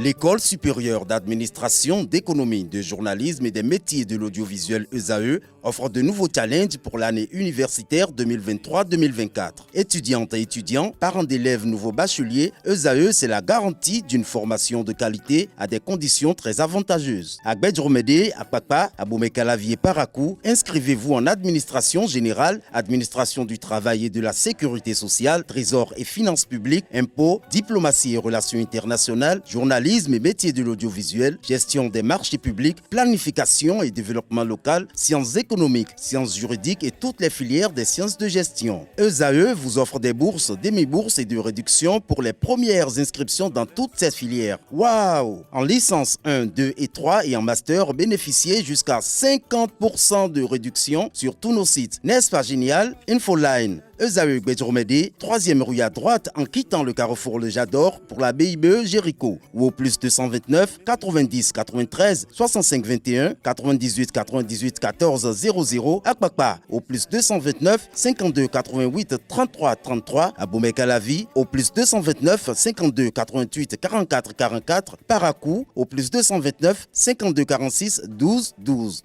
L'École supérieure d'administration, d'économie, de journalisme et des métiers de l'audiovisuel ESAE offre de nouveaux challenges pour l'année universitaire 2023-2024. Étudiantes et étudiants, parents d'élèves nouveaux bacheliers, ESAE, c'est la garantie d'une formation de qualité à des conditions très avantageuses. À Gbedjromede, à Papa, à Boumekalavi et Parakou, inscrivez-vous en administration générale, administration du travail et de la sécurité sociale, trésor et finances publiques, impôts, diplomatie et relations internationales, journalisme et métiers de l'audiovisuel, gestion des marchés publics, planification et développement local, sciences économiques, sciences juridiques et toutes les filières des sciences de gestion. ESAE vous offre des bourses, demi-bourses et de réductions pour les premières inscriptions dans toutes ces filières. Waouh! En licence 1, 2 et 3 et en master, bénéficiez jusqu'à 50% de réduction sur tous nos sites. N'est-ce pas génial? Infoline. ESAE Gbedjromede, 3e rue à droite en quittant le carrefour Le Jador pour la BIBE Jéricho ou au plus 229 90 93 65 21 98 98 14 00 à Kpakpa au plus 229 52 88 33 33 à Boumekalavi au plus 229 52 88 44 44 Parakou au plus 229 52 46 12 12.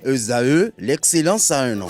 ESAE, l'excellence à un an.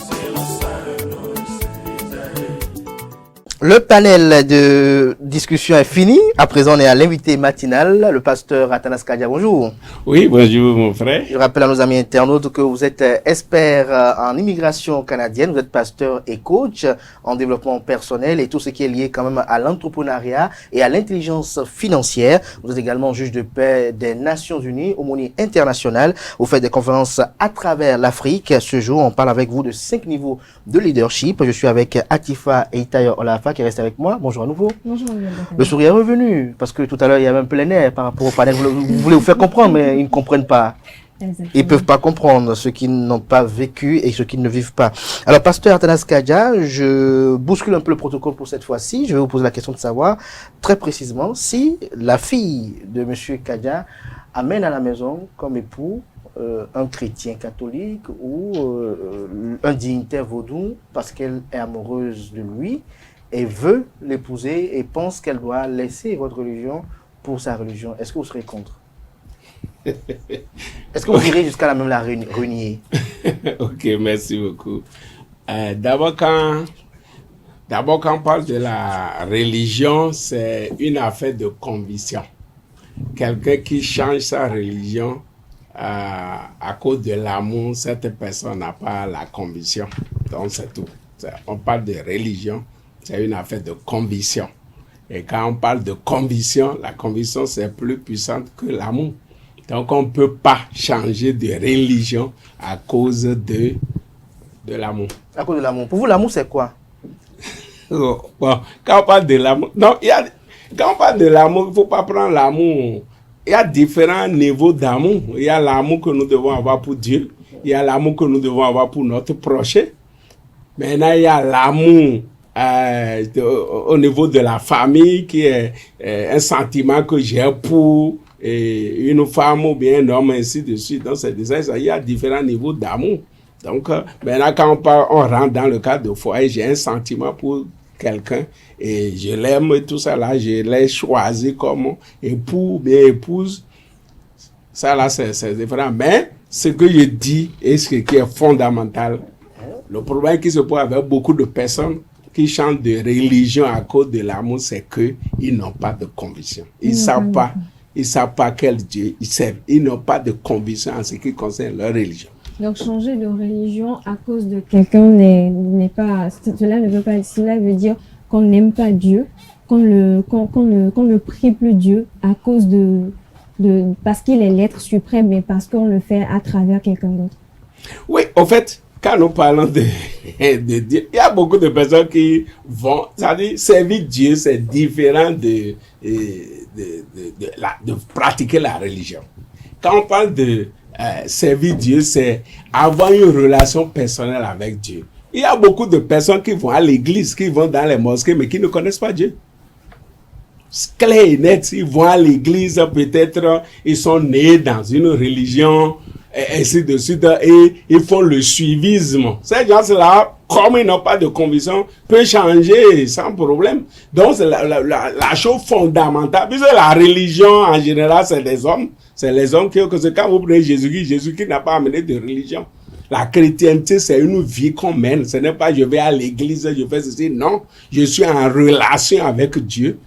Le panel de discussion est fini. À présent, on est à l'invité matinal, le pasteur Atanas Kadia. Bonjour. Oui, bonjour mon frère. Je rappelle à nos amis internautes que vous êtes expert en immigration canadienne, vous êtes pasteur et coach en développement personnel et tout ce qui est lié quand même à l'entrepreneuriat et à l'intelligence financière. Vous êtes également juge de paix des Nations Unies, aumônier international. Vous faites des conférences à travers l'Afrique. Ce jour, on parle avec vous de 5 niveaux de leadership. Je suis avec Atifa Eitayo Olafa qui reste avec moi. Bonjour à nouveau. Bonjour. Le sourire est revenu parce que tout à l'heure il y avait un plein air par rapport au panel. Vous voulez vous faire comprendre, mais ils ne comprennent pas. Exactement. Ils ne peuvent pas comprendre ceux qui n'ont pas vécu et ceux qui ne vivent pas. Alors, pasteur Atanas Kadia, je bouscule un peu le protocole pour cette fois-ci. Je vais vous poser la question de savoir très précisément si la fille de monsieur Kadia amène à la maison comme époux un chrétien catholique ou un dignitaire vaudou parce qu'elle est amoureuse de lui et veut l'épouser et pense qu'elle doit laisser votre religion pour sa religion. Est-ce que vous serez contre? Est-ce que vous irez jusqu'à la même la renier? Ok, merci beaucoup. D'abord, quand on parle de la religion, c'est une affaire de conviction. Quelqu'un qui change sa religion à cause de l'amour, cette personne n'a pas la conviction. Donc, c'est tout. On parle de religion, c'est une affaire de conviction. Et quand on parle de conviction, la conviction, c'est plus puissante que l'amour. Donc, on ne peut pas changer de religion à cause de l'amour. À cause de l'amour. Pour vous, l'amour, c'est quoi? Bon, quand on parle de l'amour... Non, quand on parle de l'amour, il ne faut pas prendre l'amour. Il y a différents niveaux d'amour. Il y a l'amour que nous devons avoir pour Dieu. Il y a l'amour que nous devons avoir pour notre prochain. Maintenant, il y a l'amour au niveau de la famille qui est un sentiment que j'ai pour une femme ou bien un homme, ainsi de suite. Donc, c'est ça. Il y a différents niveaux d'amour. Donc, maintenant, quand on rentre dans le cadre de foyer, j'ai un sentiment pour quelqu'un et je l'aime et tout ça là, je l'ai choisi comme époux, bien épouse. Ça là, c'est différent. Mais ce que je dis et ce qui est fondamental, le problème qui se pose avec beaucoup de personnes qui chantent de religion à cause de l'amour, c'est qu'ils n'ont pas de conviction. Ils ne savent pas quel Dieu ils servent. Ils n'ont pas de conviction en ce qui concerne leur religion. Donc changer de religion à cause de quelqu'un n'est pas, cela ne veut pas, cela veut dire qu'on n'aime pas Dieu, qu'on ne prie plus Dieu à cause parce qu'il est l'être suprême, mais parce qu'on le fait à travers quelqu'un d'autre. Oui, en fait, quand nous parlons de Dieu, il y a beaucoup de personnes qui vont, c'est-à-dire servir Dieu, c'est différent de pratiquer la religion. Quand on parle de servir Dieu, c'est avoir une relation personnelle avec Dieu. Il y a beaucoup de personnes qui vont à l'église, qui vont dans les mosquées, mais qui ne connaissent pas Dieu. C'est clair et net, ils vont à l'église, peut-être ils sont nés dans une religion et ainsi de suite, et ils font le suivisme. Ces gens-là, comme ils n'ont pas de conviction, peuvent changer sans problème. Donc, c'est la chose fondamentale, puisque la religion, en général, c'est des hommes. C'est les hommes que quand vous prenez Jésus-Christ n'a pas amené de religion. La chrétienté, c'est une vie qu'on mène. Ce n'est pas je vais à l'église, je fais ceci. Non, je suis en relation avec Dieu.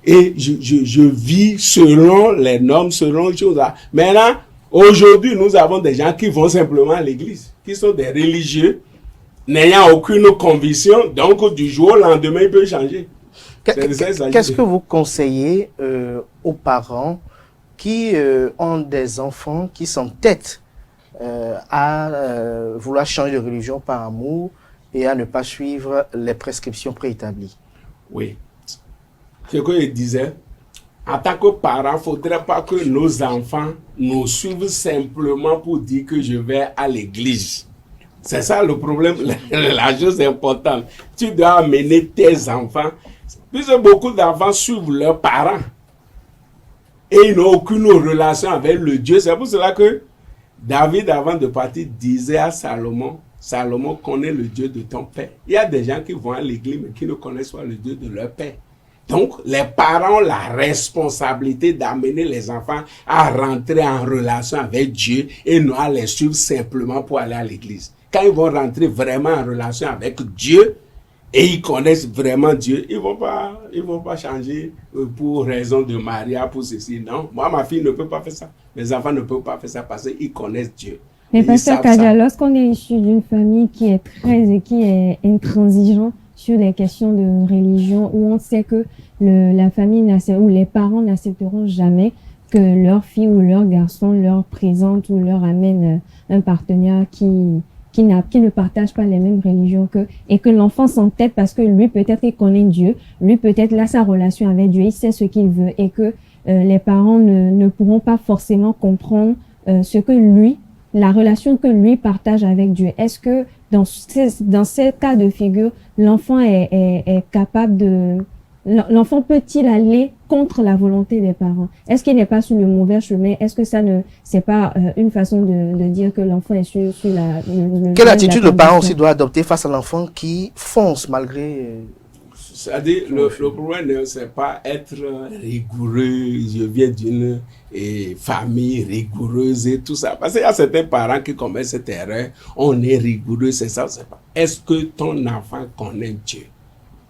Et je vis selon les normes, selon les choses là. Maintenant, aujourd'hui, nous avons des gens qui vont simplement à l'église, qui sont des religieux, n'ayant aucune conviction, donc du jour au lendemain, ils peuvent changer. Qu'est-ce que vous conseillez aux parents qui ont des enfants qui s'entêtent à vouloir changer de religion par amour et à ne pas suivre les prescriptions préétablies? Oui. Ce que je disais, en tant que parents, il ne faudrait pas que nos enfants nous suivent simplement pour dire que je vais à l'église. C'est ça le problème, la chose importante. Tu dois amener tes enfants, puisque beaucoup d'enfants suivent leurs parents et ils n'ont aucune relation avec le Dieu. C'est pour cela que David, avant de partir, disait à Salomon, Salomon connaît le Dieu de ton père. Il y a des gens qui vont à l'église mais qui ne connaissent pas le Dieu de leur père. Donc, les parents ont la responsabilité d'amener les enfants à rentrer en relation avec Dieu et non à les suivre simplement pour aller à l'église. Quand ils vont rentrer vraiment en relation avec Dieu et ils connaissent vraiment Dieu, ils vont pas changer pour raison de mariage, pour ceci. Non, moi, ma fille ne peut pas faire ça. Mes enfants ne peuvent pas faire ça parce qu'ils connaissent Dieu. Mais Pasteur Kadia, lorsqu'on est issu d'une famille qui est qui est intransigeante sur les questions de religion, où on sait que la famille ou les parents n'accepteront jamais que leur fille ou leur garçon leur présente ou leur amène un partenaire qui ne partage pas les mêmes religions qu'eux, et que l'enfant s'entête parce que lui peut-être il connaît Dieu, lui peut-être là sa relation avec Dieu, il sait ce qu'il veut, et que les parents ne pourront pas forcément comprendre la relation que lui partage avec Dieu. Est-ce que dans ces cas de figure, l'enfant est capable l'enfant peut-il aller contre la volonté des parents? Est-ce qu'il n'est pas sur le mauvais chemin? Est-ce que c'est pas une façon de dire que l'enfant est sur Quelle attitude le parent aussi doit adopter face à l'enfant qui fonce malgré... C'est-à-dire, le problème, c'est pas être rigoureux. Je viens d'une famille rigoureuse et tout ça. Parce qu'il y a certains parents qui commettent cette erreur. On est rigoureux, c'est ça, c'est pas. Est-ce que ton enfant connaît Dieu?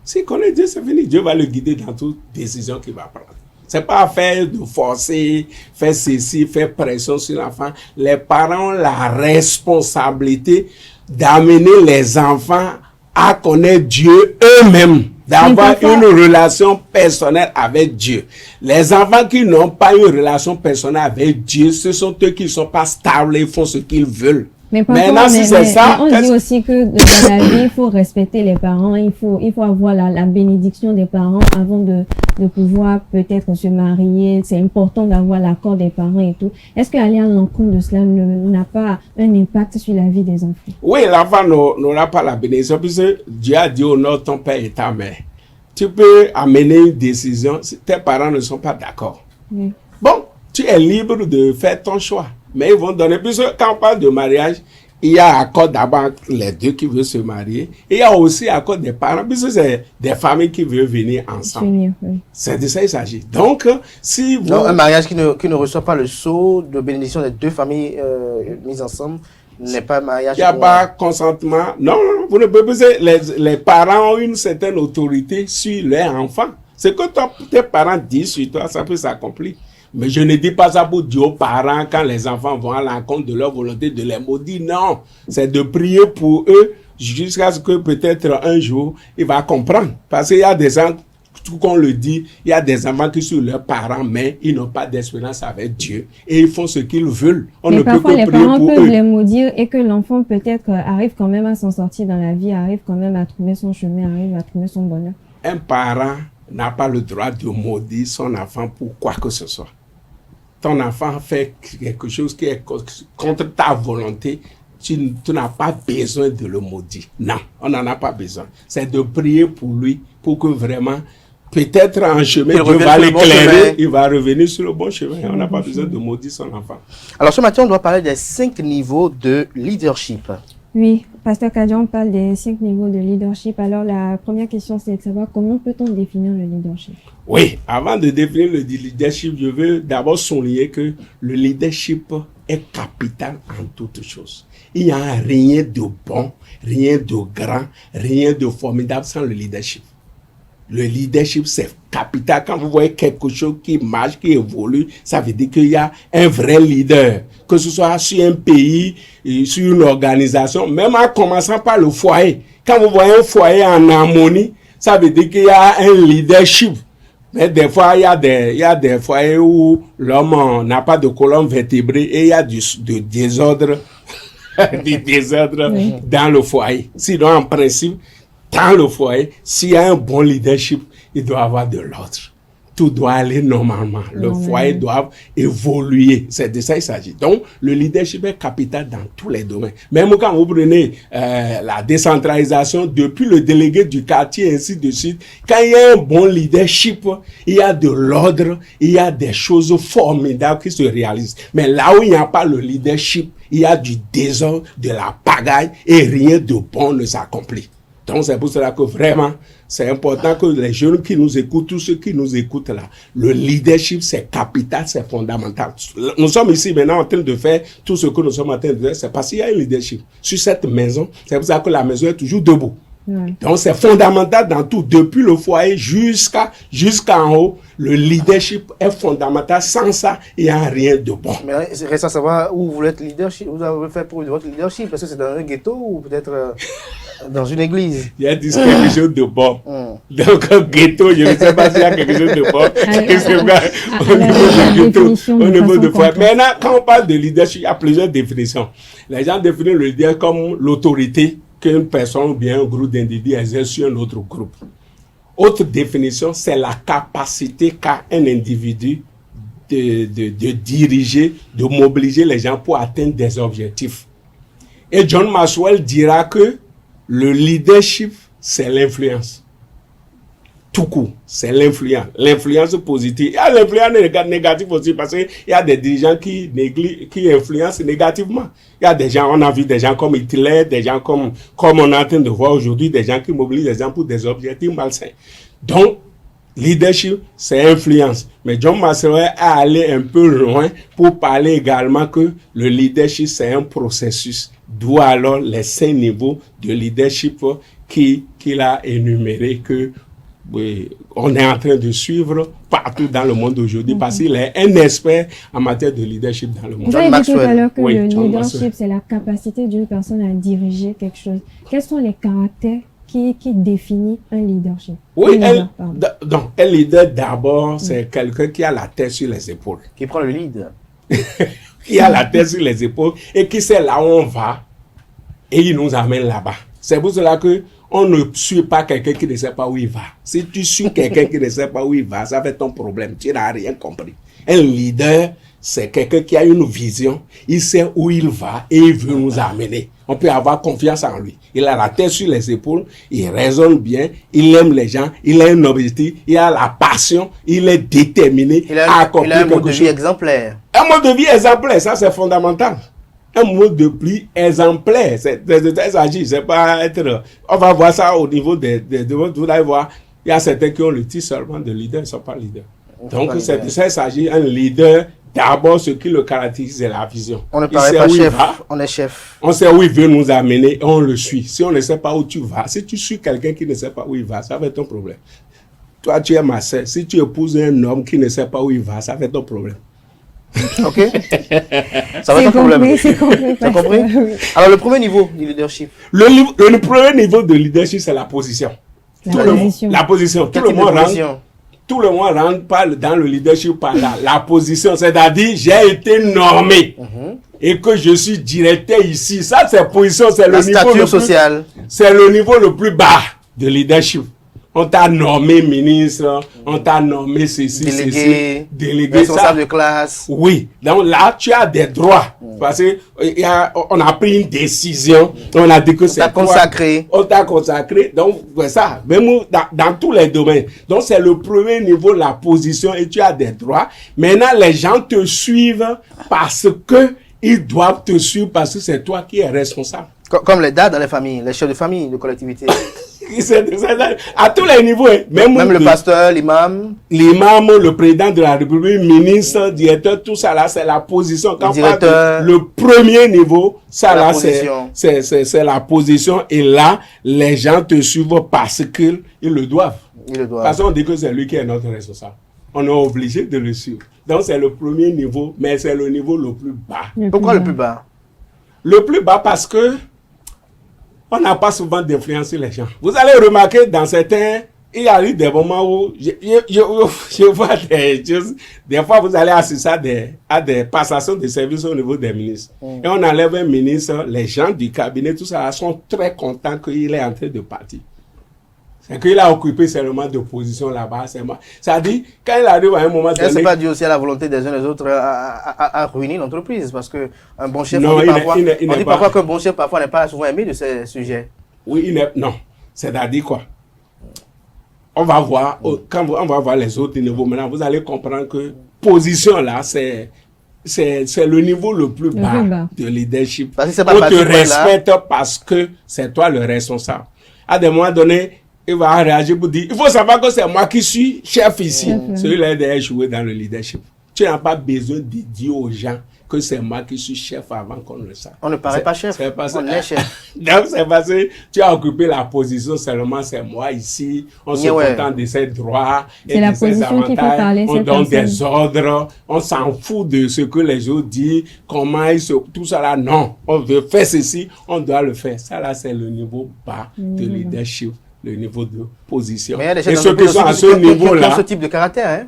S'il connaît Dieu, c'est fini. Dieu va le guider dans toute décision qu'il va prendre. C'est pas faire de forcer, faire ceci, faire pression sur l'enfant. Les parents ont la responsabilité d'amener les enfants à connaître Dieu eux-mêmes, d'avoir une relation personnelle avec Dieu. Les enfants qui n'ont pas une relation personnelle avec Dieu, ce sont eux qui ne sont pas stables et font ce qu'ils veulent. Mais maintenant, si c'est ça, on dit aussi que dans la vie, il faut respecter les parents, il faut avoir la bénédiction des parents avant de pouvoir peut-être se marier. C'est important d'avoir l'accord des parents et tout. Est-ce qu'aller à l'encontre de cela n'a pas un impact sur la vie des enfants? Oui, l'enfant n'aura pas la bénédiction puisque Dieu a dit honore ton père et ta mère. Tu peux amener une décision si tes parents ne sont pas d'accord. Oui. Bon, tu es libre de faire ton choix. Mais ils vont donner, puisque quand on parle de mariage, il y a accord d'abord les deux qui veulent se marier. Et il y a aussi accord des parents, puisque c'est des familles qui veulent venir ensemble. Oui. C'est de ça qu'il s'agit. Donc, si vous... Non, un mariage qui ne reçoit pas le sceau de bénédiction des deux familles mises ensemble n'est pas un mariage. Il n'y a pas consentement. Non, vous ne pouvez pas. Les parents ont une certaine autorité sur leurs enfants. Ce que tes parents disent sur toi, ça peut s'accomplir. Mais je ne dis pas ça pour dire aux parents, quand les enfants vont à l'encontre de leur volonté, de les maudire. Non, c'est de prier pour eux jusqu'à ce que peut-être un jour, il va comprendre. Parce qu'il y a des gens, tout qu'on le dit, il y a des enfants qui sont leurs parents, mais ils n'ont pas d'espérance avec Dieu. Et ils font ce qu'ils veulent. On ne peut que prier pour eux. Mais parfois, les parents peuvent les maudire et que l'enfant peut-être arrive quand même à s'en sortir dans la vie, arrive quand même à trouver son chemin, arrive à trouver son bonheur. Un parent n'a pas le droit de maudire son enfant pour quoi que ce soit. Ton enfant fait quelque chose qui est contre ta volonté, tu n'as pas besoin de le maudire. Non, on n'en a pas besoin. C'est de prier pour lui, pour que vraiment, peut-être en chemin, Dieu va l'éclairer, il va revenir sur le bon chemin. On n'a pas besoin de maudire son enfant. Alors ce matin, on doit parler des 5 niveaux de leadership. Oui, Pasteur Kadian parle des 5 niveaux de leadership. Alors la première question, c'est de savoir comment peut-on définir le leadership? Oui, avant de définir le leadership, je veux d'abord souligner que le leadership est capital en toutes choses. Il n'y a rien de bon, rien de grand, rien de formidable sans le leadership. Le leadership, c'est capital. Quand vous voyez quelque chose qui marche, qui évolue, ça veut dire qu'il y a un vrai leader. Que ce soit sur un pays, sur une organisation, même en commençant par le foyer. Quand vous voyez un foyer en harmonie, ça veut dire qu'il y a un leadership. Mais des fois, il y a des foyers où l'homme n'a pas de colonne vertébrée et il y a du désordre, du désordre dans le foyer. Sinon, en principe, dans le foyer, s'il y a un bon leadership, il doit avoir de l'ordre. Tout doit aller normalement. Le foyer doit évoluer. C'est de ça qu'il s'agit. Donc, le leadership est capital dans tous les domaines. Même quand vous prenez la décentralisation, depuis le délégué du quartier, ainsi de suite, quand il y a un bon leadership, il y a de l'ordre, il y a des choses formidables qui se réalisent. Mais là où il n'y a pas le leadership, il y a du désordre, de la pagaille et rien de bon ne s'accomplit. Donc, c'est pour cela que vraiment, c'est important que les jeunes qui nous écoutent, tous ceux qui nous écoutent là, le leadership, c'est capital, c'est fondamental. Nous sommes ici maintenant en train de faire tout ce que nous sommes en train de faire, c'est parce qu'il y a un leadership. Sur cette maison, c'est pour ça que la maison est toujours debout. Donc, c'est fondamental dans tout, depuis le foyer jusqu'en haut. Le leadership est fondamental. Sans ça, il n'y a rien de bon. Mais il reste à savoir où vous voulez être leadership, vous avez fait pour votre leadership, parce que c'est dans un ghetto ou peut-être dans une église. Il y a quelque chose de bon. Donc, un ghetto, je ne sais pas s'il y a quelque chose de bon. Au niveau de foyer. Maintenant, quand on parle de leadership, il y a plusieurs définitions. Les gens définissent le leader comme l'autorité qu'une personne ou bien un groupe d'individus exerce sur un autre groupe. Autre définition, c'est la capacité qu'a un individu de diriger, de mobiliser les gens pour atteindre des objectifs. Et John Maxwell dira que le leadership, c'est l'influence. Tout court, c'est l'influence. L'influence positive. Il y a l'influence négative aussi parce qu'il y a des dirigeants qui influencent négativement. Il y a des gens, on a vu des gens comme Hitler, des gens comme on est en train de voir aujourd'hui, des gens qui mobilisent les gens pour des objectifs malsains. Donc, leadership, c'est influence. Mais John Maxwell est allé un peu loin pour parler également que le leadership, c'est un processus. D'où alors les 5 niveaux de leadership qu'il a énumérés que on est en train de suivre partout dans le monde aujourd'hui parce qu'il est un expert en matière de leadership dans le monde. Vous avez dit tout à l'heure que le leadership, c'est la capacité d'une personne à diriger quelque chose. Quels sont les caractères qui définissent un leadership? Oui, un leader d'abord, c'est quelqu'un qui a la tête sur les épaules. Qui prend le lead. Qui a la tête sur les épaules et qui sait là où on va et il nous amène là-bas. C'est pour cela que on ne suit pas quelqu'un qui ne sait pas où il va. Si tu suis quelqu'un qui ne sait pas où il va, ça fait ton problème. Tu n'as rien compris. Un leader, c'est quelqu'un qui a une vision. Il sait où il va et il veut nous amener. On peut avoir confiance en lui. Il a la tête sur les épaules. Il raisonne bien. Il aime les gens. Il a un objectif. Il a la passion. Il est déterminé à accomplir quelque chose. Il a un mode de vie exemplaire. Un mode de vie exemplaire, ça c'est fondamental. Un mode de vie exemplaire, c'est pas être. On va voir ça au niveau vous allez voir, il y a certains qui ont le titre seulement de leader, ils ne sont pas leaders. Donc c'est de ça il s'agit. Un leader, d'abord ce qui le caractérise, c'est la vision. On ne paraît pas chef, on est chef. On sait où il veut nous amener et on le suit. Si on ne sait pas où tu vas, si tu suis quelqu'un qui ne sait pas où il va, ça va être ton problème. Toi tu es ma sœur, si tu épouses un homme qui ne sait pas où il va, ça va être ton problème. Ok. Ça va être un problème. C'est compris. T'as compris? Alors, le premier niveau du leadership. Le premier niveau de leadership, c'est la position. La position. Tout le monde rentre dans le leadership par la position. C'est-à-dire, j'ai été normé. Et que je suis directeur ici. Ça, c'est position. C'est le niveau social. C'est le niveau le plus bas de leadership. On t'a nommé ministre, on t'a nommé ceci, délégué, responsable de classe. Oui, donc là, tu as des droits. Parce que on a pris une décision, on a dit que c'est toi. On t'a consacré. Donc, c'est ça. Même dans tous les domaines. Donc, c'est le premier niveau, la position, et tu as des droits. Maintenant, les gens te suivent parce que ils doivent te suivre parce que c'est toi qui es responsable. Comme les dads dans les familles, les chefs de famille, de collectivité. À tous les niveaux. Même le pasteur, l'imam. L'imam, le président de la République, ministre, directeur, tout ça là, c'est la position. Quand directeur, le premier niveau, ça là, c'est la position. Et là, les gens te suivent parce qu'ils le doivent. Ils le doivent. Parce qu'on dit que c'est lui qui est notre responsable. On est obligé de le suivre. Donc c'est le premier niveau, mais c'est le niveau le plus bas. Pourquoi le plus bas? Le plus bas parce que on n'a pas souvent d'influence sur les gens. Vous allez remarquer dans certains, il y a eu des moments où je vois des choses. Des fois, vous allez assister à des passations de services au niveau des ministres. Et on enlève un ministre, les gens du cabinet, tout ça, sont très contents qu'il est en train de partir. C'est qu'il a occupé seulement de position là-bas. Ça dit, quand il arrive à un moment donné... C'est pas dû aussi à la volonté des uns et des autres à ruiner l'entreprise, parce que un bon chef, non, on dit parfois qu'un bon chef parfois n'est pas souvent aimé de ces sujets. Oui, non. C'est-à-dire quoi? On va voir, quand on va voir les autres niveaux, maintenant, vous allez comprendre que position là, c'est le niveau le plus bas de leadership. Parce que on te respecte parce que c'est toi le responsable. À des moments donnés, il va réagir pour dire, il faut savoir que c'est moi qui suis chef ici. Celui-là est échoué dans le leadership. Tu n'as pas besoin de dire aux gens que c'est moi qui suis chef avant qu'on le sache. On ne paraît pas chef, on est chef. Donc c'est parce que tu as occupé la position seulement, c'est moi ici, on se contente de ses droits et de ses avantages, on donne des ordres, on s'en fout de ce que les autres disent, comment tout ça là, non, on veut faire ceci, on doit le faire. Ça là, c'est le niveau bas de leadership, le niveau de position. Mais il y a des chefs d'entreprise qui ont ce type de caractère, hein?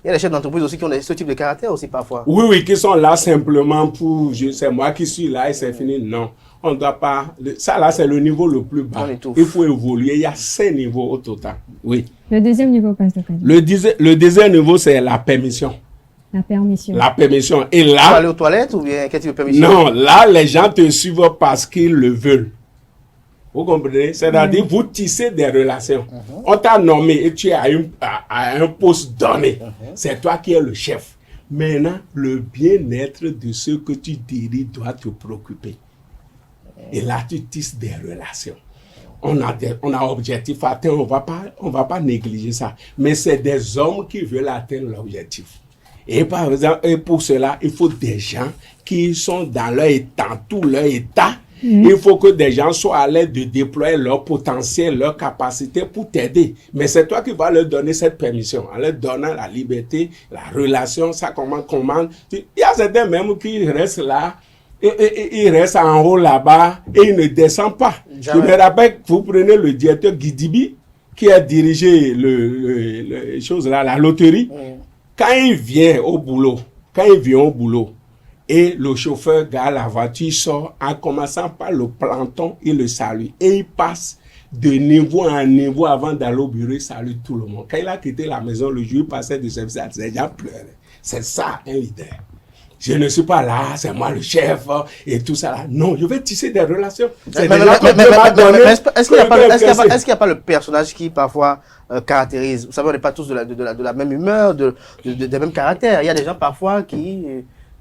Il y a des chefs d'entreprise aussi qui ont ce type de caractère aussi parfois. Oui, qui sont là simplement pour, c'est moi qui suis là et c'est fini. Non, on ne doit pas. Ça là, c'est le niveau le plus bas. Il faut évoluer. Il y a 5 niveaux au total. Oui. Le deuxième niveau, Pasteur Kadi. Le deuxième niveau, c'est la permission. La permission. La permission. Et là. Tu vas aller aux toilettes ou bien quel type de permission? Non, là, les gens te suivent parce qu'ils le veulent. Vous comprenez? C'est-à-dire, vous tissez des relations. On t'a nommé et tu es à un poste donné. C'est toi qui es le chef. Maintenant, le bien-être de ceux que tu diriges doit te préoccuper. Et là, tu tisses des relations. On a objectif atteint, on va pas négliger ça. Mais c'est des hommes qui veulent atteindre l'objectif. Et par exemple, et pour cela, il faut des gens qui sont dans leur état, tout leur état. Il faut que des gens soient à l'aise de déployer leur potentiel, leur capacité pour t'aider. Mais c'est toi qui vas leur donner cette permission, en leur donnant la liberté, la relation, ça commande. Il y a certains même qui restent là, et ils restent en haut là-bas, et ils ne descendent pas. Jamais. Je me rappelle que vous prenez le directeur Guidibi, qui a dirigé la loterie. Quand il vient au boulot, et le chauffeur gare la voiture, sort en commençant par le planton, il le salue. Et il passe de niveau en niveau avant d'aller au bureau, il salue tout le monde. Quand il a quitté la maison, le jour il passait de service, les gens pleuraient. C'est ça, un leader. Je ne suis pas là, c'est moi le chef et tout ça là. Non, je vais tisser des relations. Est-ce qu'il n'y a pas le personnage qui parfois caractérise? Vous savez, on n'est pas tous de la même humeur, des mêmes caractères. Il y a des gens parfois qui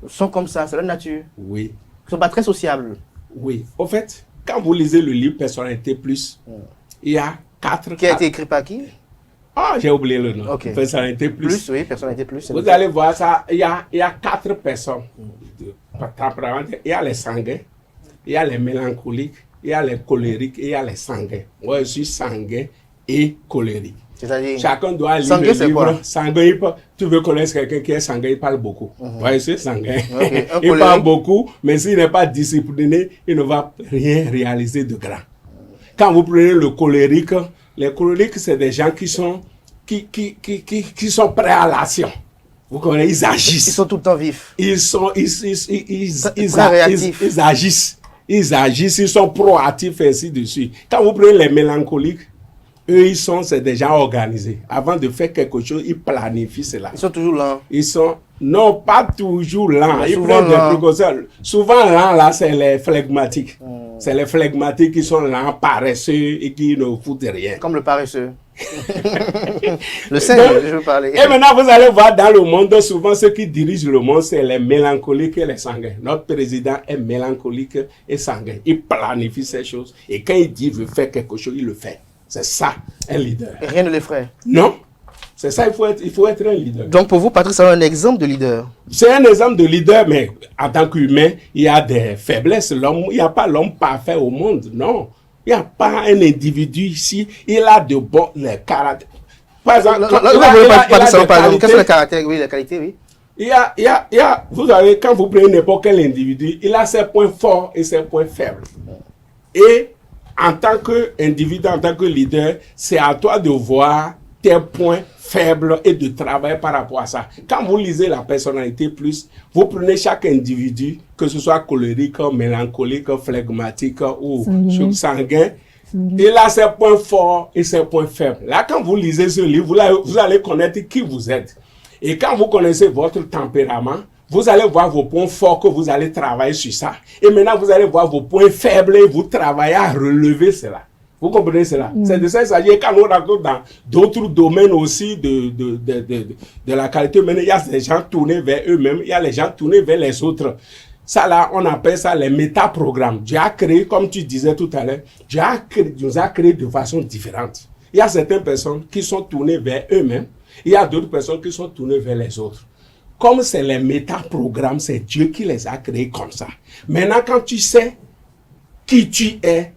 sont comme ça, c'est leur nature. Oui. Ils ne sont pas très sociables. Oui. Au fait, quand vous lisez le livre Personnalité Plus, il y a 4... Qui a été écrit par qui? Ah, j'ai oublié le nom. Okay. Personnalité Plus. Oui, Personnalité Plus. Vous allez voir ça, il y a 4 personnes. Il y a les sanguins, il y a les mélancoliques, il y a les colériques et il y a les sanguins. Moi, je suis sanguin et colérique. C'est-à-dire, chacun doit lire le livre. Sanguin, tu veux connaître quelqu'un qui est sanguin, il parle beaucoup. Ouais, c'est sanguin. Okay. Il parle beaucoup, mais s'il n'est pas discipliné, il ne va rien réaliser de grand. Quand vous prenez le colérique, les colériques, c'est des gens qui sont prêts à l'action. Vous connaissez, ils agissent. Ils sont tout le temps vifs. Ils agissent. Ils sont proactifs, ainsi de suite. Quand vous prenez les mélancoliques, Eux, c'est des gens organisés. Avant de faire quelque chose, ils planifient cela. Ils sont toujours là. Ils sont, non, pas toujours lents. Mais Ils souvent prennent des lents. précautions. Souvent lents, là, c'est les flegmatiques. C'est les flegmatiques qui sont lents, paresseux et qui ne foutent rien. Comme le paresseux. Le singe, je veux parler. Et maintenant, vous allez voir dans le monde, souvent ceux qui dirigent le monde, c'est les mélancoliques et les sanguins. Notre président est mélancolique et sanguin. Il planifie ces choses. Et quand il dit qu'il veut faire quelque chose, il le fait. C'est ça, un leader. Et rien ne l'effraie. Non, c'est ça, il faut être un leader. Donc pour vous, Patrice, c'est un exemple de leader. C'est un exemple de leader, mais en tant qu'humain, il y a des faiblesses. L'homme, il n'y a pas l'homme parfait au monde, non. Il n'y a pas un individu ici, il a de bons caractères. Par exemple, Quels sont les caractères, oui, les qualités, oui. Il y a, vous savez, quand vous prenez n'importe quel individu, il a ses points forts et ses points faibles. Et en tant qu'individu, en tant que leader, c'est à toi de voir tes points faibles et de travailler par rapport à ça. Quand vous lisez la personnalité plus, vous prenez chaque individu, que ce soit colérique, mélancolique, flegmatique ou sanguin. Il a ses points forts et ses points faibles. Là, quand vous lisez ce livre, vous allez connaître qui vous êtes. Et quand vous connaissez votre tempérament, vous allez voir vos points forts que vous allez travailler sur ça. Et maintenant, vous allez voir vos points faibles et vous travaillez à relever cela. Vous comprenez cela? C'est de ça qu'il s'agit. Quand on rentre dans d'autres domaines aussi de la qualité humaine, il y a des gens tournés vers eux-mêmes, il y a les gens tournés vers les autres. Ça là, on appelle ça les métaprogrammes. Dieu a créé, comme tu disais tout à l'heure, Dieu nous a créé de façon différente. Il y a certaines personnes qui sont tournées vers eux-mêmes, il y a d'autres personnes qui sont tournées vers les autres. Comme c'est les métaprogrammes, c'est Dieu qui les a créés comme ça. Maintenant, quand tu sais qui tu es,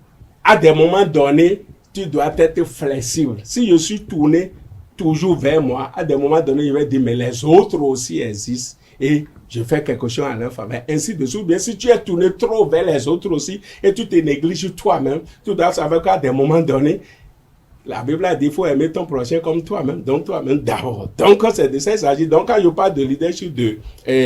à des moments donnés, tu dois être flexible. Si je suis tourné toujours vers moi, à des moments donnés, je vais dire, mais les autres aussi existent et je fais quelque chose en leur faveur. Ainsi de suite. Bien, si tu es tourné trop vers les autres aussi et tu te négliges toi-même, tu dois savoir qu'à des moments donnés, la Bible a dit qu'il faut aimer ton prochain comme toi-même, donc toi-même d'abord. Donc, c'est de ça qu'il s'agit. Donc, quand je parle de leadership, de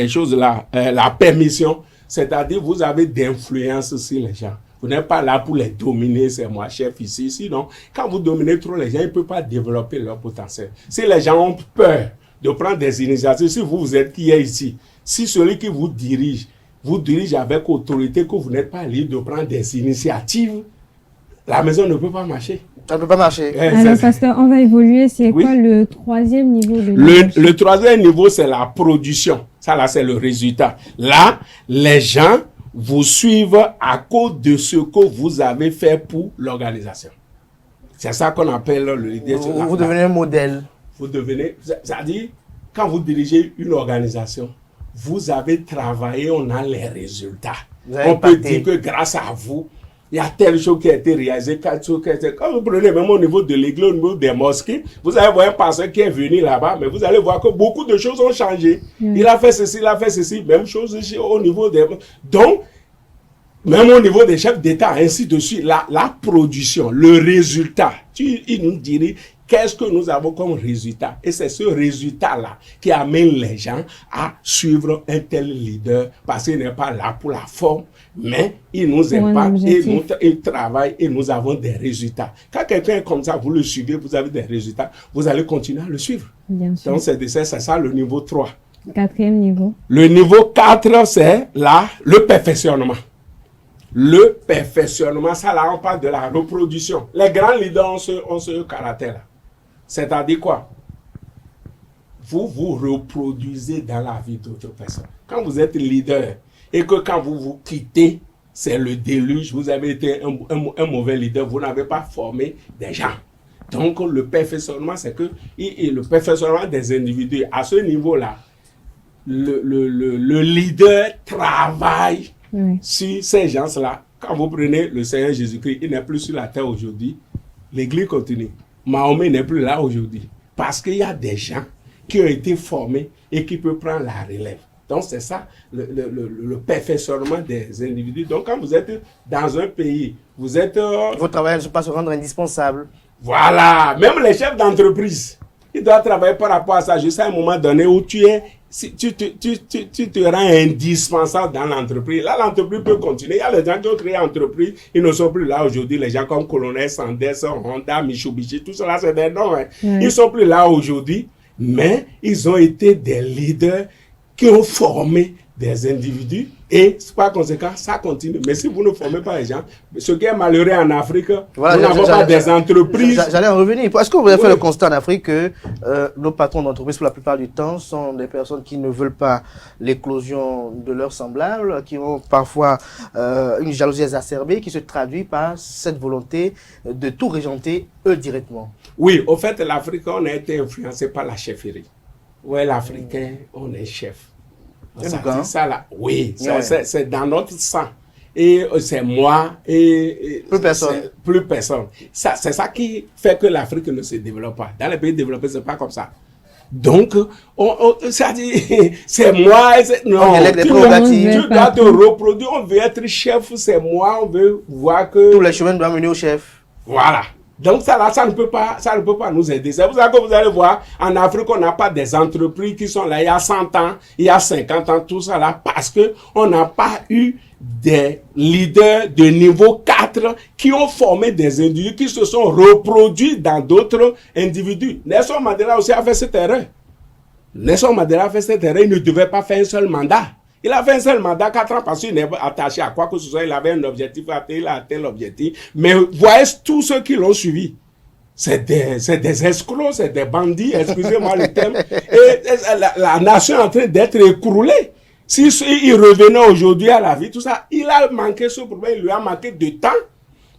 choses là, la permission, c'est-à-dire vous avez d'influence sur les gens. Vous n'êtes pas là pour les dominer, c'est moi chef ici. Sinon, quand vous dominez trop les gens, ils ne peuvent pas développer leur potentiel. Si les gens ont peur de prendre des initiatives, si vous êtes qui est ici, si celui qui vous dirige avec autorité, que vous n'êtes pas libre de prendre des initiatives, la maison ne peut pas marcher. Ça ne peut pas marcher. Alors, pasteur, on va évoluer. C'est quoi le troisième niveau de le troisième niveau, c'est la production. Ça, là, c'est le résultat. Là, les gens vous suivent à cause de ce que vous avez fait pour l'organisation. C'est ça qu'on appelle le leadership. Vous devenez un modèle. Vous devenez, c'est-à-dire, quand vous dirigez une organisation, vous avez travaillé, on a les résultats. On peut dire que grâce à vous, il y a telle chose qui a été réalisée, quand vous prenez même au niveau de l'église, au niveau des mosquées, vous allez voir un pasteur qui est venu là-bas, mais vous allez voir que beaucoup de choses ont changé. Il a fait ceci, même chose ici au niveau des... Donc, même au niveau des chefs d'État, ainsi de suite, la production, le résultat, il nous dirait qu'est-ce que nous avons comme résultat. Et c'est ce résultat-là qui amène les gens à suivre un tel leader, parce qu'il n'est pas là pour la forme, mais il nous impacte et il travaille et nous avons des résultats. Quand quelqu'un est comme ça, vous le suivez, vous avez des résultats, vous allez continuer à le suivre. Bien sûr. Donc c'est ça le niveau 3. Quatrième niveau. Le niveau 4, c'est là, le perfectionnement. Le perfectionnement, ça là, on parle de la reproduction. Les grands leaders ont ce caractère-là. C'est-à-dire quoi? Vous vous reproduisez dans la vie d'autres personnes. Quand vous êtes leader et que quand vous vous quittez, c'est le déluge, vous avez été un mauvais leader, vous n'avez pas formé des gens. Donc le perfectionnement, c'est que le perfectionnement des individus, à ce niveau-là, le leader travaille sur ces gens-là. Quand vous prenez le Seigneur Jésus-Christ, il n'est plus sur la terre aujourd'hui, l'église continue. Mahomet n'est plus là aujourd'hui. Parce qu'il y a des gens qui ont été formés et qui peuvent prendre la relève. Donc c'est ça, le perfectionnement des individus. Donc quand vous êtes dans un pays, vous êtes... Votre travail ne peut pas se rendre indispensable. Voilà, même les chefs d'entreprise, ils doivent travailler par rapport à ça jusqu'à un moment donné où tu es si tu te rends indispensable dans l'entreprise, là, l'entreprise peut continuer. Il y a les gens qui ont créé l'entreprise, ils ne sont plus là aujourd'hui. Les gens comme Colonel Sanders, Honda, Mitsubishi, tout cela, c'est des noms. Hein. Ils ne sont plus là aujourd'hui, mais ils ont été des leaders qui ont formé des individus et par conséquent, ça continue. Mais si vous ne formez pas les gens, ce qui est malheureux en Afrique, voilà, nous n'avons pas des entreprises. J'allais en revenir. Est-ce que vous avez fait le constat en Afrique que nos patrons d'entreprise, pour la plupart du temps, sont des personnes qui ne veulent pas l'éclosion de leurs semblables, qui ont parfois une jalousie exacerbée, qui se traduit par cette volonté de tout régenter eux directement? Oui, au fait, l'Afrique, on a été influencé par la chefferie. Ouais, l'Africain, on est chef. Ça là, oui, c'est dans notre sang. Et c'est moi et plus personne. Plus personne. C'est ça qui fait que l'Afrique ne se développe pas. Dans les pays développés, c'est pas comme ça. Donc, ça dit, c'est moi. Non, tu dois te reproduire. On veut être chef, c'est moi. On veut voir que tous les chemins doivent mener au chef. Voilà. Donc ça ne peut pas nous aider. C'est pour ça que vous allez voir, en Afrique, on n'a pas des entreprises qui sont là il y a 100 ans, il y a 50 ans, tout ça là, parce que on n'a pas eu des leaders de niveau 4 qui ont formé des individus qui se sont reproduits dans d'autres individus. Nelson Mandela aussi a fait cette erreur. Il ne devait pas faire un seul mandat. Il a fait un seul mandat, 4 ans, parce qu'il n'est pas attaché à quoi que ce soit. Il avait un objectif, il a atteint l'objectif. Mais voyez tous ceux qui l'ont suivi. C'est des escrocs, c'est des bandits, excusez-moi le terme. Et la nation est en train d'être écroulée. Si il revenait aujourd'hui à la vie, tout ça, il a manqué ce problème, il lui a manqué de temps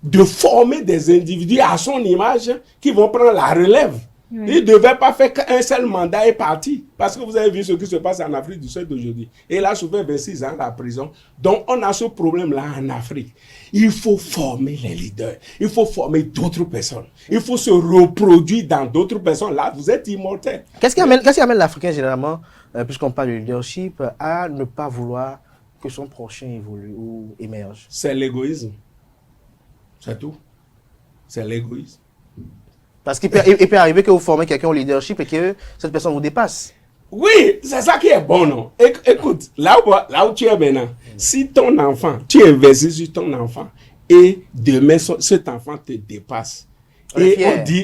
de former des individus à son image qui vont prendre la relève. Oui. Il ne devait pas faire qu'un seul mandat et parti. Parce que vous avez vu ce qui se passe en Afrique du Sud aujourd'hui. Et il a souffert 26 ans à la prison. Donc, on a ce problème-là en Afrique. Il faut former les leaders. Il faut former d'autres personnes. Il faut se reproduire dans d'autres personnes. Là, vous êtes immortel. Qu'est-ce qui amène l'Africain, généralement, puisqu'on parle de leadership, à ne pas vouloir que son prochain évolue ou émerge? C'est l'égoïsme. C'est tout. C'est l'égoïsme. Parce qu'il peut arriver que vous formez quelqu'un au leadership et que cette personne vous dépasse. Oui, c'est ça qui est bon, non? Écoute, là où tu es maintenant, si ton enfant, tu investis sur ton enfant et demain, cet enfant te dépasse.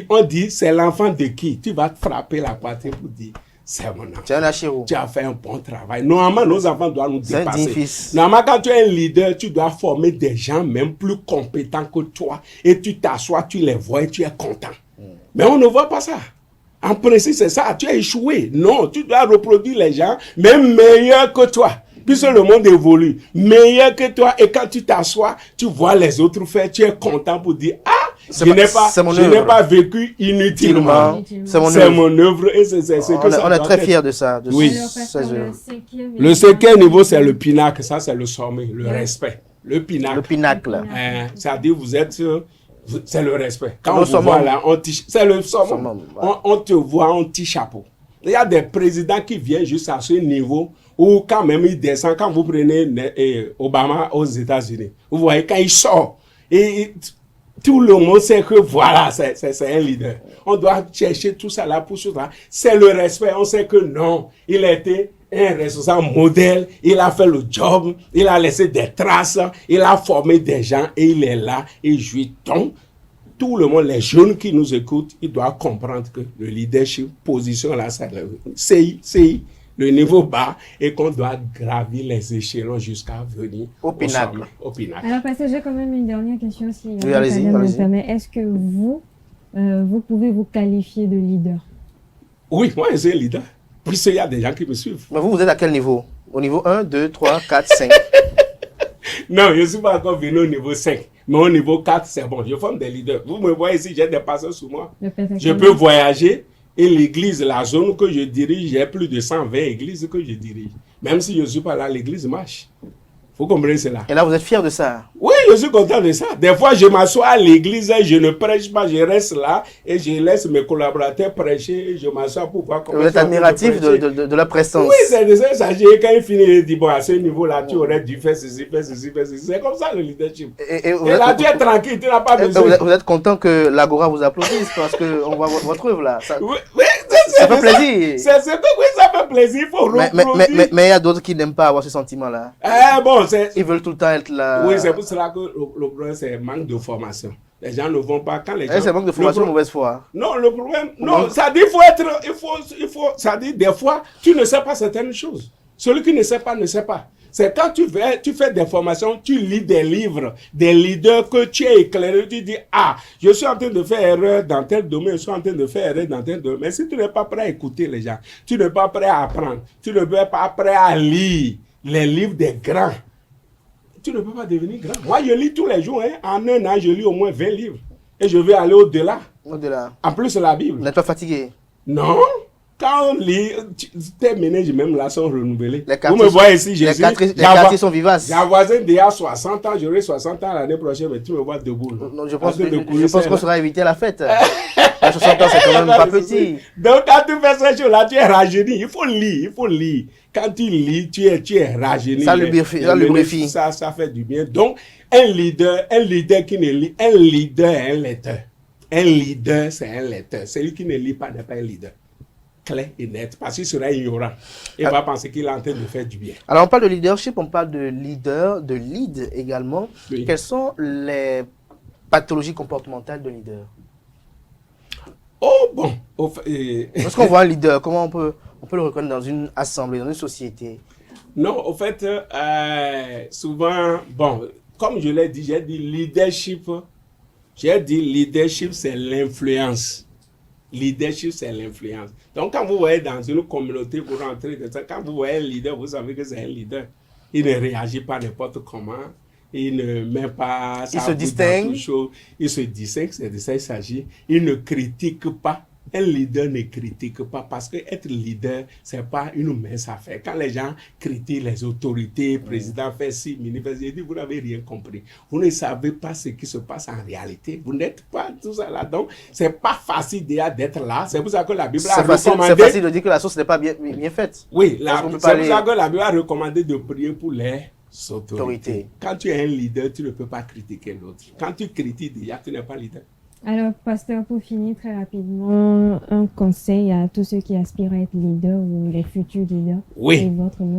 On dit, c'est l'enfant de qui? Tu vas te frapper la poitrine pour dire, c'est mon enfant. Tu as fait un bon travail. Normalement, nos enfants doivent nous dépasser. Normalement, quand tu es un leader, tu dois former des gens même plus compétents que toi. Et tu t'assois, tu les vois et tu es content. Mais on ne voit pas ça. En principe, c'est ça. Tu as échoué. Non, tu dois reproduire les gens, même meilleurs que toi. Puisque le monde évolue. Meilleur que toi. Et quand tu t'assois, tu vois les autres faire, tu es content pour dire, je n'ai pas vécu inutilement. C'est mon œuvre. Et on est très fiers de ça. Oui. Le cinquième niveau, c'est le pinacle. Ça, c'est le sommet, le respect. Le pinacle. Le pinacle. C'est-à-dire, vous êtes... C'est le respect. Quand on vous voit là, c'est le summum. On te voit en petit chapeau. Il y a des présidents qui viennent juste à ce niveau où quand même ils descendent. Quand vous prenez Obama aux États-Unis, vous voyez quand il sort, et tout le monde sait que voilà, c'est un leader. On doit chercher tout ça là pour ça. C'est le respect. On sait que non, il a été un responsable modèle, il a fait le job, il a laissé des traces, il a formé des gens et il est là et jouit. Donc, tout le monde, les jeunes qui nous écoutent, ils doivent comprendre que le leadership, position là, c'est le niveau bas et qu'on doit gravir les échelons jusqu'à venir au pinacle. Alors, parce que j'ai quand même une dernière question, si oui, allez-y. Est-ce que vous pouvez vous qualifier de leader? Oui, moi, je suis un leader. Puisqu'il y a des gens qui me suivent. Mais vous êtes à quel niveau? Au niveau 1, 2, 3, 4, 5 Non, je ne suis pas encore venu au niveau 5. Mais au niveau 4, c'est bon. Je forme des leaders. Vous me voyez ici, j'ai des pasteurs sous moi. Je peux voyager. Et l'église, la zone que je dirige, j'ai plus de 120 églises que je dirige. Même si je ne suis pas là, l'église marche. Vous comprenez cela? Et là, vous êtes fier de ça? Oui, je suis content de ça. Des fois, je m'assois à l'église, je ne prêche pas, je reste là et je laisse mes collaborateurs prêcher. Je m'assois pour voir comment... Vous êtes admiratif de la prestance? Oui, c'est ça. Quand il finit, il dit, bon, à ce niveau-là, tu aurais dû faire ceci, faire ceci, faire ceci. C'est comme ça le leadership. Et là, tu es tranquille, tu n'as pas besoin. Vous êtes content que l'Agora vous applaudisse parce qu'on voit votre œuvre là. Ça... Oui, Ça fait plaisir. C'est ce que oui, ça fait plaisir, il faut reproduire. Mais il y a d'autres qui n'aiment pas avoir ce sentiment-là. Bon, c'est... Ils veulent tout le temps être là. Oui, c'est pour cela que le problème, c'est le manque de formation. Les gens ne vont pas quand les gens... C'est manque de formation, mauvaise foi. Non, le problème... Non, ça dit, il faut... Ça dit, des fois, tu ne sais pas certaines choses. Celui qui ne sait pas, ne sait pas. C'est quand tu fais des formations, tu lis des livres, des leaders que tu es éclairé, tu dis, je suis en train de faire erreur dans tel domaine, je suis en train de faire erreur dans tel domaine. Mais si tu n'es pas prêt à écouter les gens, tu n'es pas prêt à apprendre, tu n'es pas prêt à lire les livres des grands, tu ne peux pas devenir grand. Moi, je lis tous les jours, hein. En un an, je lis au moins 20 livres. Et je vais aller au-delà. Au-delà. En plus, la Bible. Vous n'êtes pas fatigué? Non. Quand on lit, tes ménages même là sont renouvelés. Vous me voyez ici, les quartiers sont vivaces. J'ai un voisin d'il y a 60 ans, j'aurai 60 ans l'année prochaine, mais tu me vois debout. Non, je pense qu'on sera évité à la fête. À 60 ans, c'est quand même pas petit. Donc, quand tu fais ces choses-là, tu es rajeuni. Il faut lire. Quand tu lis, tu es rajeuni. Ça lubrifie. Ça fait du bien. Donc, un leader qui ne lit, un leader est un lecteur. Un leader, c'est un lecteur. Celui qui ne lit pas n'est pas un leader. Clair et net, parce qu'il sera ignorant. Il va penser qu'il est en train de faire du bien. Alors, on parle de leadership, on parle de leader, de lead également. Oui. Quelles sont les pathologies comportementales de leader? Oh, bon. Lorsqu'on voit un leader, comment on peut le reconnaître dans une assemblée, dans une société? Non, au fait, souvent, bon, comme je l'ai dit, j'ai dit leadership, c'est l'influence. Leadership, c'est l'influence. Donc, quand vous voyez dans une communauté, vous rentrez dans ça, quand vous voyez un leader, vous savez que c'est un leader. Il ne réagit pas n'importe comment. Il ne met pas il se distingue. Il se distingue, c'est de ça qu'il s'agit. Il ne critique pas. Un leader ne critique pas parce que être leader, c'est pas une mince affaire. Quand les gens critiquent les autorités, le président fait ci, ministre, il dit, vous n'avez rien compris. Vous ne savez pas ce qui se passe en réalité. Vous n'êtes pas tout ça là. Donc, c'est pas facile déjà d'être là. C'est pour ça que la Bible a recommandé. C'est facile de dire que la sauce n'est pas bien faite. Oui, c'est pour ça que la Bible a recommandé de prier pour les autorités. Quand tu es un leader, tu ne peux pas critiquer l'autre. Quand tu critiques déjà, tu n'es pas leader. Alors, pasteur, pour finir très rapidement, un conseil à tous ceux qui aspirent à être leaders ou les futurs leaders. Oui,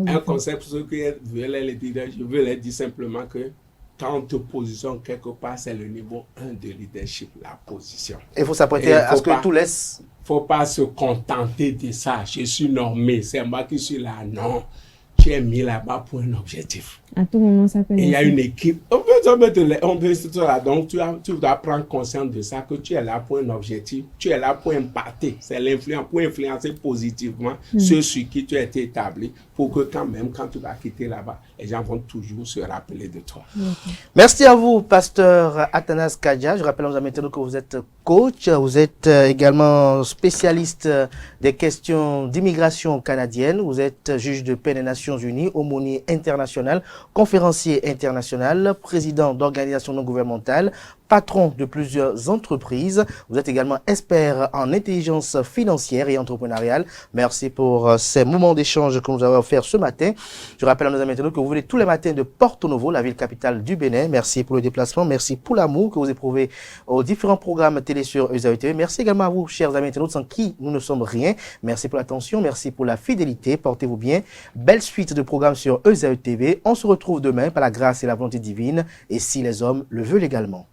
un conseil pour ceux qui veulent être leaders, je veux leur dire simplement que quand on te positionne quelque part, c'est le niveau 1 de leadership, la position. Il faut s'apprêter à ce que tout laisse. Il ne faut pas se contenter de ça. Je suis normé, c'est moi qui suis là. Non, tu es mis là-bas pour un objectif. À tout moment, ça peut. Et il y a une équipe. On peut là. Donc, tu dois prendre conscience de ça, que tu es là pour un objectif. Tu es là pour impacter. C'est l'influence, pour influencer positivement ceux sur qui tu as été établi. Pour que quand même, quand tu vas quitter là-bas, les gens vont toujours se rappeler de toi. Merci à vous, pasteur Athanas Kadja. Je rappelle aux amis que vous êtes coach. Vous êtes également spécialiste des questions d'immigration canadienne. Vous êtes juge de paix des Nations Unies, aumônier international, conférencier international, président d'organisations non gouvernementales, patron de plusieurs entreprises. Vous êtes également expert en intelligence financière et entrepreneuriale. Merci pour ces moments d'échange que nous avons offerts ce matin. Je rappelle à nos amis internautes que vous venez tous les matins de Porto Novo, la ville capitale du Bénin. Merci pour le déplacement. Merci pour l'amour que vous éprouvez aux différents programmes télé sur ESAE TV. Merci également à vous, chers amis internautes, sans qui nous ne sommes rien. Merci pour l'attention. Merci pour la fidélité. Portez-vous bien. Belle suite de programmes sur ESAE TV. On se retrouve demain par la grâce et la volonté divine et si les hommes le veulent également.